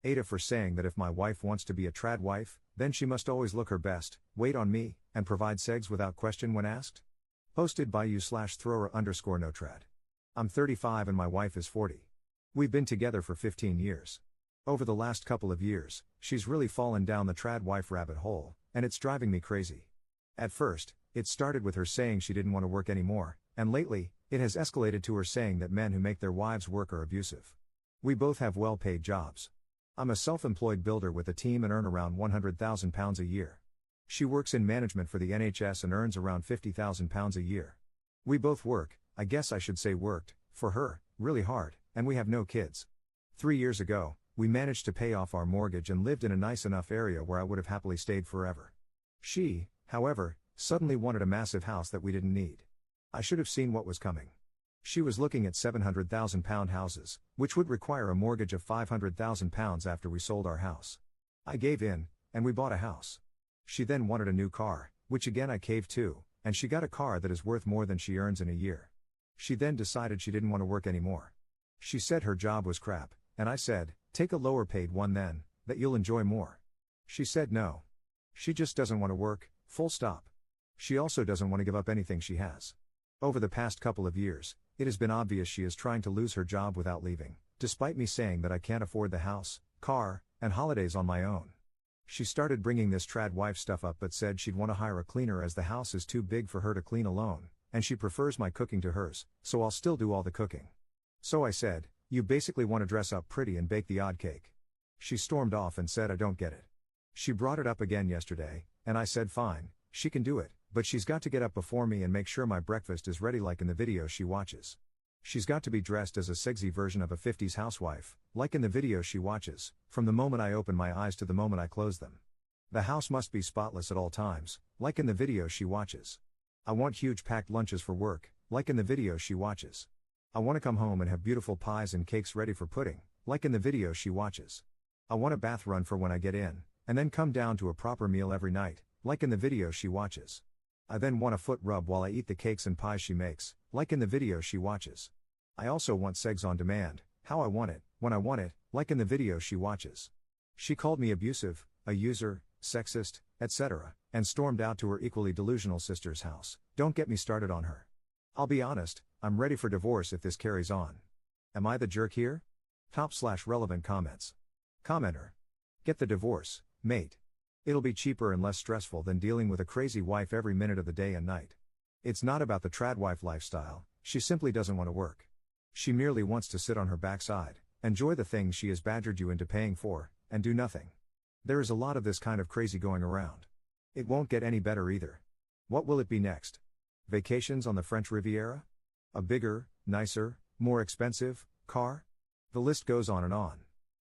AITAH for saying that if my wife wants to be a trad wife, then she must always look her best, wait on me, and provide segs without question when asked? Posted by you/thrower_no_trad. I'm 35 and my wife is 40. We've been together for 15 years. Over the last couple of years, she's really fallen down the trad wife rabbit hole, and it's driving me crazy. At first, it started with her saying she didn't want to work anymore, and lately, it has escalated to her saying that men who make their wives work are abusive. We both have well-paid jobs. I'm a self-employed builder with a team and earn around £100,000 a year. She works in management for the NHS and earns around £50,000 a year. We both work, I guess I should say worked, for her, really hard, and we have no kids. 3 years ago, we managed to pay off our mortgage and lived in a nice enough area where I would have happily stayed forever. She, however, suddenly wanted a massive house that we didn't need. I should have seen what was coming. She was looking at £700,000 houses, which would require a mortgage of £500,000 after we sold our house. I gave in, and we bought a house. She then wanted a new car, which again I caved to, and she got a car that is worth more than she earns in a year. She then decided she didn't want to work anymore. She said her job was crap, and I said, take a lower paid one then, that you'll enjoy more. She said no. She just doesn't want to work, full stop. She also doesn't want to give up anything she has. Over the past couple of years, it has been obvious she is trying to lose her job without leaving, despite me saying that I can't afford the house, car, and holidays on my own. She started bringing this trad wife stuff up but said she'd want to hire a cleaner as the house is too big for her to clean alone, and she prefers my cooking to hers, so I'll still do all the cooking. So I said, you basically want to dress up pretty and bake the odd cake. She stormed off and said I don't get it. She brought it up again yesterday, and I said fine, she can do it, but she's got to get up before me and make sure my breakfast is ready like in the videos she watches. She's got to be dressed as a sexy version of a 50s housewife, like in the videos she watches, from the moment I open my eyes to the moment I close them. The house must be spotless at all times, like in the videos she watches. I want huge packed lunches for work, like in the videos she watches. I want to come home and have beautiful pies and cakes ready for pudding, like in the videos she watches. I want a bath run for when I get in, and then come down to a proper meal every night, like in the videos she watches. I then want a foot rub while I eat the cakes and pies she makes, like in the videos she watches. I also want segs on demand, how I want it, when I want it, like in the videos she watches. She called me abusive, a user, sexist, etc., and stormed out to her equally delusional sister's house. Don't get me started on her. I'll be honest, I'm ready for divorce if this carries on. Am I the jerk here? Top/relevant comments. Commenter. Get the divorce, mate. It'll be cheaper and less stressful than dealing with a crazy wife every minute of the day and night. It's not about the trad wife lifestyle, she simply doesn't want to work. She merely wants to sit on her backside, enjoy the things she has badgered you into paying for, and do nothing. There is a lot of this kind of crazy going around. It won't get any better either. What will it be next? Vacations on the French Riviera? A bigger, nicer, more expensive car? The list goes on and on.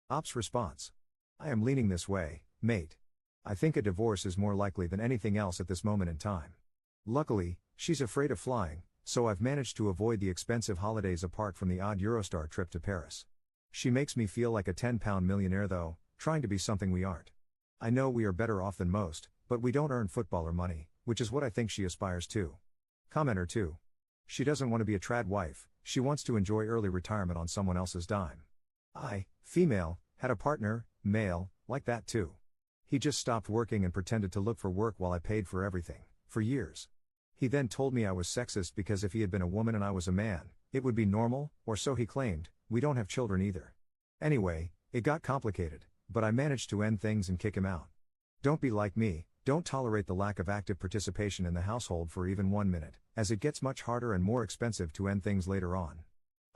Ops response. I am leaning this way, mate. I think a divorce is more likely than anything else at this moment in time. Luckily, she's afraid of flying, so I've managed to avoid the expensive holidays apart from the odd Eurostar trip to Paris. She makes me feel like a £10 millionaire though, trying to be something we aren't. I know we are better off than most, but we don't earn footballer money, which is what I think she aspires to. Commenter 2. She doesn't want to be a trad wife, she wants to enjoy early retirement on someone else's dime. I, female, had a partner, male, like that too. He just stopped working and pretended to look for work while I paid for everything, for years. He then told me I was sexist because if he had been a woman and I was a man, it would be normal, or so he claimed. We don't have children either. Anyway, it got complicated, but I managed to end things and kick him out. Don't be like me, don't tolerate the lack of active participation in the household for even 1 minute, as it gets much harder and more expensive to end things later on.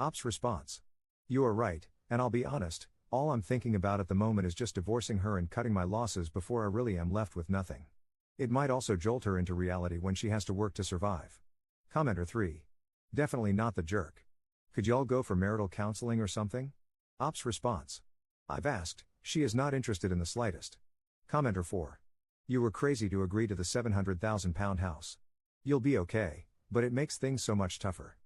Ops response. You are right, and I'll be honest, all I'm thinking about at the moment is just divorcing her and cutting my losses before I really am left with nothing. It might also jolt her into reality when she has to work to survive. Commenter 3. Definitely not the jerk. Could y'all go for marital counseling or something? Ops response. I've asked, she is not interested in the slightest. Commenter 4. You were crazy to agree to the £700,000 house. You'll be okay, but it makes things so much tougher.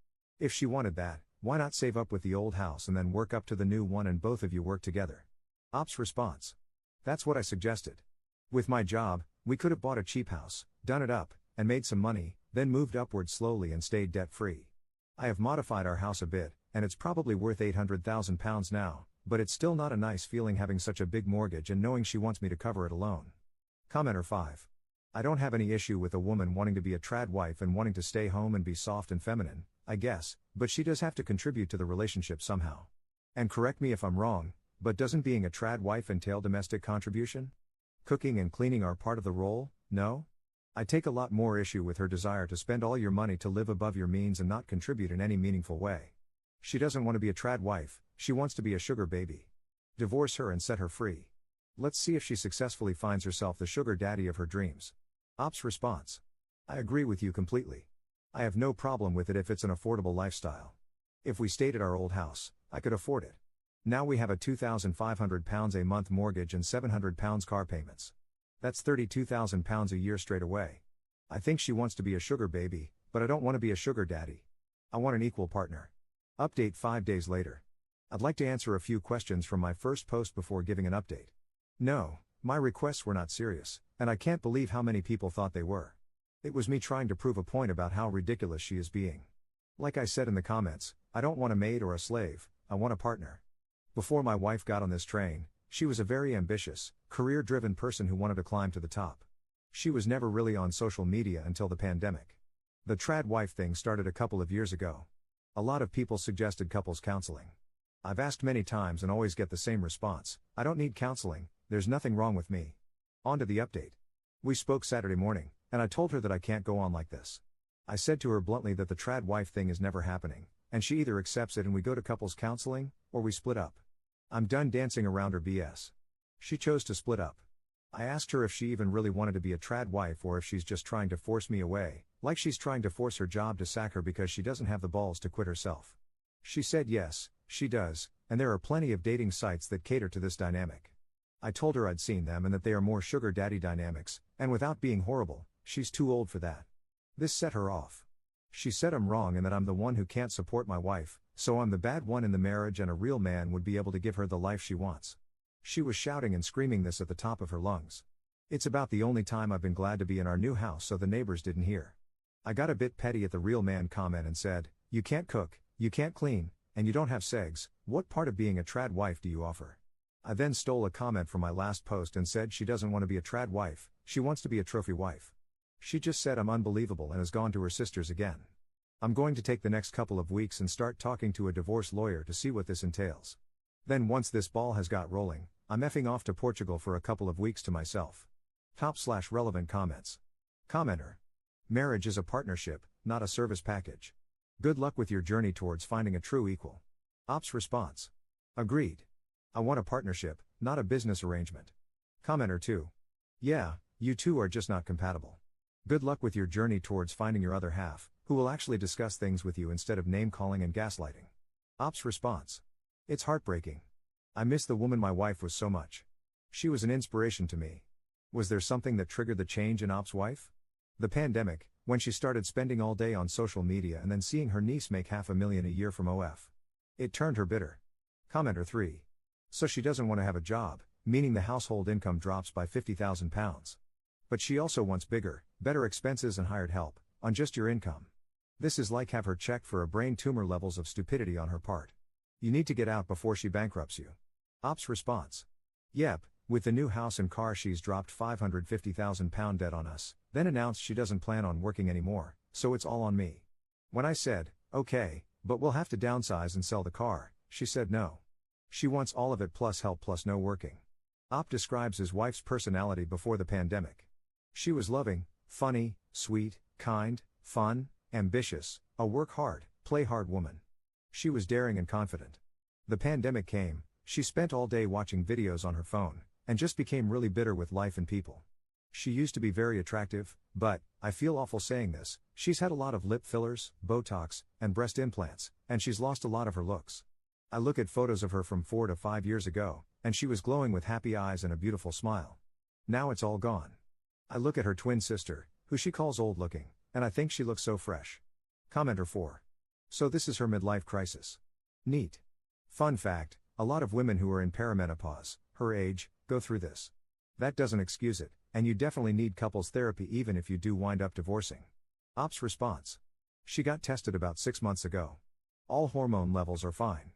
If she wanted that, why not save up with the old house and then work up to the new one and both of you work together? Ops response. That's what I suggested. With my job, we could have bought a cheap house, done it up, and made some money, then moved upward slowly and stayed debt-free. I have modified our house a bit, and it's probably worth £800,000 now, but it's still not a nice feeling having such a big mortgage and knowing she wants me to cover it alone. Commenter 5. I don't have any issue with a woman wanting to be a trad wife and wanting to stay home and be soft and feminine, I guess, but she does have to contribute to the relationship somehow. And correct me if I'm wrong, but doesn't being a trad wife entail domestic contribution? Cooking and cleaning are part of the role, no? I take a lot more issue with her desire to spend all your money to live above your means and not contribute in any meaningful way. She doesn't want to be a trad wife, she wants to be a sugar baby. Divorce her and set her free. Let's see if she successfully finds herself the sugar daddy of her dreams. Ops response. I agree with you completely. I have no problem with it if it's an affordable lifestyle. If we stayed at our old house, I could afford it. Now we have a £2,500 a month mortgage and £700 car payments. That's £32,000 a year straight away. I think she wants to be a sugar baby, but I don't want to be a sugar daddy. I want an equal partner. Update 5 days later. I'd like to answer a few questions from my first post before giving an update. No, my requests were not serious, and I can't believe how many people thought they were. It was me trying to prove a point about how ridiculous she is being. Like I said in the comments, I don't want a maid or a slave, I want a partner. Before my wife got on this train, she was a very ambitious, career-driven person who wanted to climb to the top. She was never really on social media until the pandemic. The trad wife thing started a couple of years ago. A lot of people suggested couples counseling. I've asked many times and always get the same response, I don't need counseling, there's nothing wrong with me. On to the update. We spoke Saturday morning, and I told her that I can't go on like this. I said to her bluntly that the trad wife thing is never happening, and she either accepts it and we go to couples counseling, or we split up. I'm done dancing around her BS. She chose to split up. I asked her if she even really wanted to be a trad wife or if she's just trying to force me away, like she's trying to force her job to sack her because she doesn't have the balls to quit herself. She said yes, she does, and there are plenty of dating sites that cater to this dynamic. I told her I'd seen them and that they are more sugar daddy dynamics, and without being horrible, she's too old for that. This set her off. She said I'm wrong and that I'm the one who can't support my wife, so I'm the bad one in the marriage and a real man would be able to give her the life she wants. She was shouting and screaming this at the top of her lungs. It's about the only time I've been glad to be in our new house so the neighbors didn't hear. I got a bit petty at the real man comment and said, you can't cook, you can't clean, and you don't have segs, what part of being a trad wife do you offer? I then stole a comment from my last post and said she doesn't want to be a trad wife, she wants to be a trophy wife. She just said I'm unbelievable and has gone to her sisters again. I'm going to take the next couple of weeks and start talking to a divorce lawyer to see what this entails. Then once this ball has got rolling, I'm effing off to Portugal for a couple of weeks to myself. Top/relevant comments. Commenter. Marriage is a partnership, not a service package. Good luck with your journey towards finding a true equal. Ops response. Agreed. I want a partnership, not a business arrangement. Commenter 2. Yeah, you two are just not compatible. Good luck with your journey towards finding your other half, who will actually discuss things with you instead of name-calling and gaslighting. Ops response. It's heartbreaking. I miss the woman my wife was so much. She was an inspiration to me. Was there something that triggered the change in Ops' wife? The pandemic, when she started spending all day on social media and then seeing her niece make $500,000 a year from OF. It turned her bitter. Commenter 3. So she doesn't want to have a job, meaning the household income drops by £50,000. But she also wants bigger, better expenses and hired help, on just your income. This is like have her checked for a brain tumor levels of stupidity on her part. You need to get out before she bankrupts you. Ops response. Yep, with the new house and car she's dropped £550,000 debt on us, then announced she doesn't plan on working anymore, so it's all on me. When I said, okay, but we'll have to downsize and sell the car, she said no. She wants all of it plus help plus no working. Op describes his wife's personality before the pandemic. She was loving, funny, sweet, kind, fun, ambitious, a work hard, play hard woman. She was daring and confident. The pandemic came, she spent all day watching videos on her phone, and just became really bitter with life and people. She used to be very attractive, but, I feel awful saying this, she's had a lot of lip fillers, Botox, and breast implants, and she's lost a lot of her looks. I look at photos of her from 4 to 5 years ago, and she was glowing with happy eyes and a beautiful smile. Now it's all gone. I look at her twin sister, who she calls old looking, and I think she looks so fresh. Commenter 4. So this is her midlife crisis. Neat. Fun fact, a lot of women who are in perimenopause, her age, go through this. That doesn't excuse it, and you definitely need couples therapy even if you do wind up divorcing. Ops response. She got tested about 6 months ago. All hormone levels are fine.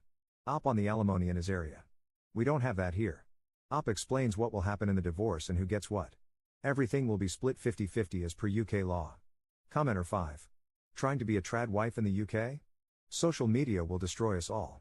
Op on the alimony in his area. We don't have that here. Op explains what will happen in the divorce and who gets what. Everything will be split 50-50 as per UK law. Commenter 5. Trying to be a trad wife in the UK? Social media will destroy us all.